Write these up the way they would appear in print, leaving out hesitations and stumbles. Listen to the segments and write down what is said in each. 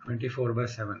24/7۔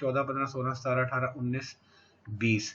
14 15 16 17 18 19 20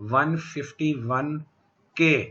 $151K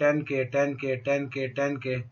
10K،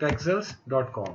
pexels.com،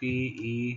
PE.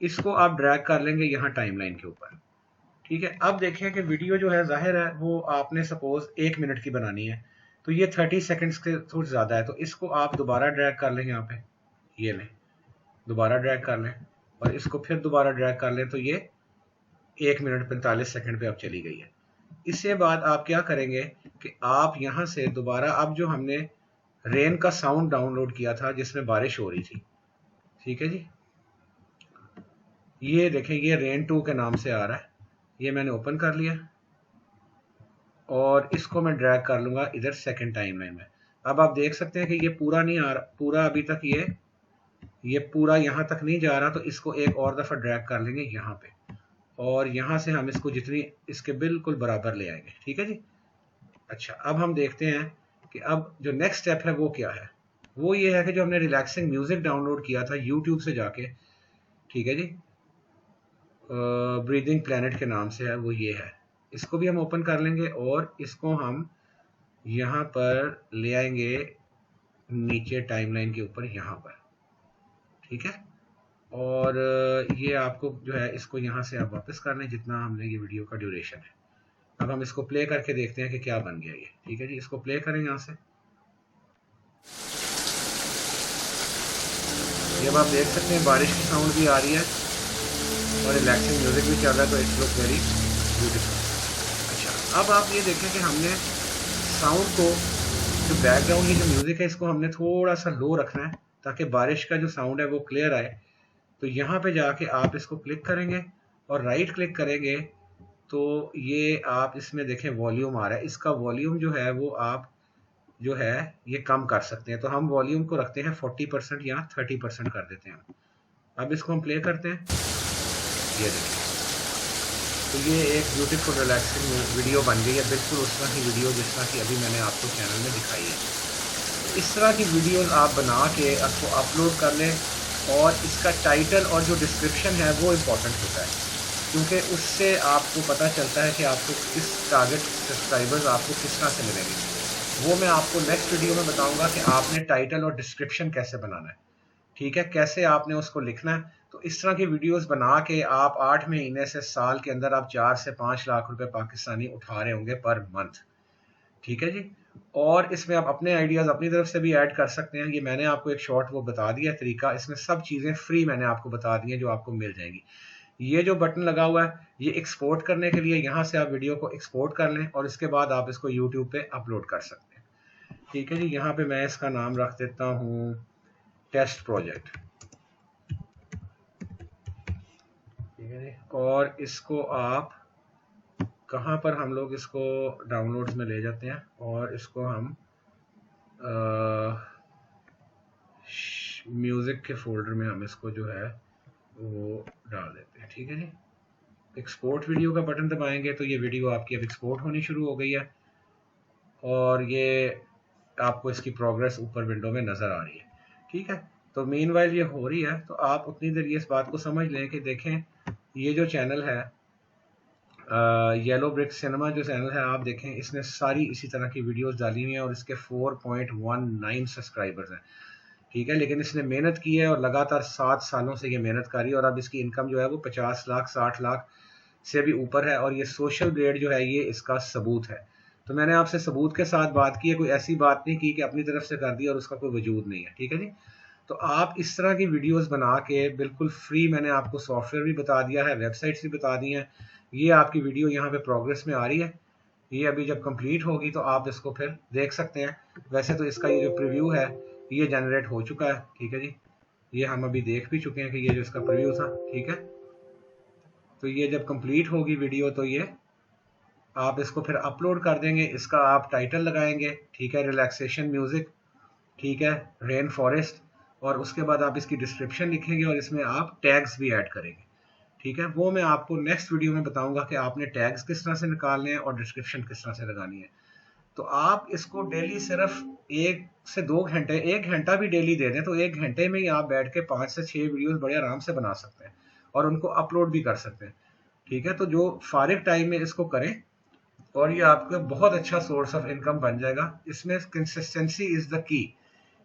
इसको आप drag कर लेंगे यहाँ टाइम लाइन के ऊपर, ठीक है। अब देखें कि वीडियो जो है ज़ाहिर है वो आपने सपोज 1 मिनट की बनानी है, तो ये 30 सेकंड्स के थोड़ा ज़्यादा है, तो इसको आप दोबारा ड्रैग कर लें यहाँ पे, ये लें, दोबारा ड्रैग कर लें और इसको फिर दोबारा ड्रैग कर लें, तो ये 1 मिनट 45 सेकंड पे अब चली गई है। इसके बाद आप क्या करेंगे कि आप यहाँ से दोबारा, अब जो हमने रेन का साउंड डाउनलोड किया था जिसमें बारिश हो रही थी, ठीक है जी, ये देखें ये रेन 2 के नाम से आ रहा है, ये मैंने ओपन कर लिया और इसको मैं ड्रैग कर लूंगा इधर सेकंड टाइमलाइन में। अब आप देख सकते हैं कि ये पूरा नहीं आ रहा, पूरा अभी तक ये पूरा यहाँ तक नहीं जा रहा, तो इसको एक और दफ़ा ड्रैग कर लेंगे यहाँ पे और यहाँ से हम इसको जितनी इसके बिल्कुल बराबर ले आएंगे, ठीक है जी। अच्छा, अब हम देखते हैं कि अब जो नेक्स्ट स्टेप है वो क्या है। वो ये है कि जो हमने रिलैक्सिंग म्यूजिक डाउनलोड किया था यूट्यूब से जाके, ठीक है जी, ब्रीदिंग प्लैनेट के नाम से है, वो ये है। इसको भी हम ओपन कर लेंगे और इसको हम यहाँ पर ले आएंगे नीचे टाइमलाइन के ऊपर यहाँ पर, ठीक है। और ये आपको जो है इसको यहाँ से आप वापस कर लें जितना हमने ये वीडियो का ड्यूरेशन है। अब हम इसको प्ले करके देखते हैं कि क्या बन गया ये, ठीक है जी। इसको प्ले करें यहाँ से, ये अब आप देख सकते हैं बारिश की साउंड भी आ रही है और रिलैक्सिंग म्यूजिक भी चल रहा है, तो इट्स लुक वेरी ब्यूटीफुल। अच्छा, अब आप ये देखें कि हमने साउंड को, जो बैकग्राउंड की जो म्यूजिक है, इसको हमने थोड़ा सा लो रखना है ताकि बारिश का जो साउंड है वो क्लियर आए। तो यहाँ पे जाके आप इसको क्लिक करेंगे और राइट क्लिक करेंगे, तो ये आप इसमें देखें वॉल्यूम आ रहा है, इसका वॉल्यूम जो है वो आप जो है ये कम कर सकते हैं। तो हम वॉल्यूम को रखते हैं 40% या 30% कर देते हैं। अब इसको हम प्ले करते हैं, ये देखिए, तो ये एक ब्यूटीफुल रिलैक्सिंग वीडियो बन गई है, बिल्कुल उस तरह की वीडियो जिस तरह की अभी मैंने आपको चैनल में दिखाई है। तो इस तरह की वीडियोस आप बना के आपको अपलोड कर लें और इसका टाइटल और जो डिस्क्रिप्शन है वो इम्पोर्टेंट होता है, क्योंकि उससे आपको पता चलता है कि आपको किस टारगेट सब्सक्राइबर्स आपको किस तरह से मिलेंगे। वो मैं आपको नेक्स्ट वीडियो में बताऊंगा कि आपने टाइटल और डिस्क्रिप्शन कैसे बनाना है, ठीक है, कैसे आपने उसको लिखना है। तो इस तरह की वीडियोस बना के आप 8 महीने से साल के अंदर आप 4 से 5 लाख रुपए पाकिस्तानी उठा रहे होंगे पर मंथ, ठीक है जी। और इसमें आप अपने आइडियाज़ अपनी तरफ से भी ऐड कर सकते हैं। ये मैंने आपको एक शॉर्ट वो बता दिया तरीका, इसमें सब चीज़ें फ्री मैंने आपको बता दी हैं जो आपको मिल जाएंगी। ये जो बटन लगा हुआ है ये एक्सपोर्ट करने के लिए, यहाँ से आप वीडियो को एक्सपोर्ट कर लें और इसके बाद आप इसको यूट्यूब पे अपलोड कर सकते हैं, ठीक है जी। यहाँ पे मैं इसका नाम रख देता हूँ टेस्ट प्रोजेक्ट, ठीक है जी। और इसको आप कहाँ पर हम लोग इसको डाउनलोड्स में ले जाते हैं और इसको हम म्यूज़िक के फोल्डर में हम इसको जो है वो डाल देते हैं, ठीक है जी। एक्सपोर्ट वीडियो का बटन दबाएंगे तो ये वीडियो आपकी अब एक्सपोर्ट होनी शुरू हो गई है और ये आपको इसकी प्रोग्रेस ऊपर विंडो में नज़र आ रही है, ठीक है। तो मीनवाइल ये हो रही है, तो आप उतनी देर ये इस बात को समझ लें कि देखें ये जो चैनल है येलो ब्रिक सिनेमा जो चैनल है, आप देखें इसने सारी इसी तरह की वीडियोस डाली हुई हैं और इसके 4.19 सब्सक्राइबर्स हैं, ठीक है। लेकिन इसने मेहनत की है और लगातार 7 सालों से ये मेहनत कर रही है और अब इसकी इनकम जो है वो 50 लाख 60 लाख से भी ऊपर है और ये सोशल ग्रेड जो है ये इसका सबूत है। तो मैंने आपसे सबूत के साथ बात की है, कोई ऐसी बात नहीं की कि अपनी तरफ से कर दी और उसका कोई वजूद नहीं है, ठीक है जी। तो आप इस तरह की वीडियोस बना के बिल्कुल फ्री, मैंने आपको सॉफ्टवेयर भी बता दिया है, वेबसाइट्स भी बता दी हैं। ये आपकी वीडियो यहाँ पे प्रोग्रेस में आ रही है, ये अभी जब कंप्लीट होगी तो आप इसको फिर देख सकते हैं। वैसे तो इसका ये जो प्रीव्यू है ये जनरेट हो चुका है, ठीक है जी, ये हम अभी देख भी चुके हैं कि ये जो इसका प्रीव्यू था, ठीक है। तो ये जब कंप्लीट होगी वीडियो तो ये आप इसको फिर अपलोड कर देंगे, इसका आप टाइटल लगाएंगे, ठीक है, रिलैक्सेशन म्यूजिक, ठीक है, रेन फॉरेस्ट, और उसके बाद आप इसकी डिस्क्रिप्शन लिखेंगे और इसमें आप टैग्स भी ऐड करेंगे, ठीक है। वो मैं आपको नेक्स्ट वीडियो में बताऊंगा कि आपने टैग्स किस तरह से निकालने हैं और डिस्क्रिप्शन किस तरह से लगानी है। तो आप इसको डेली सिर्फ 1 से 2 घंटे, 1 घंटा भी डेली दे दें तो 1 घंटे में ही आप बैठ के 5 से 6 वीडियोस बड़े आराम से बना सकते हैं और उनको अपलोड भी कर सकते हैं, ठीक है। तो जो फारिग टाइम में इसको करें और ये आपका बहुत अच्छा सोर्स ऑफ इनकम बन जाएगा। इसमें कंसिस्टेंसी इज द की,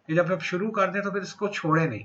कि जब आप शुरू कर दें तो फिर इसको छोड़े नहीं,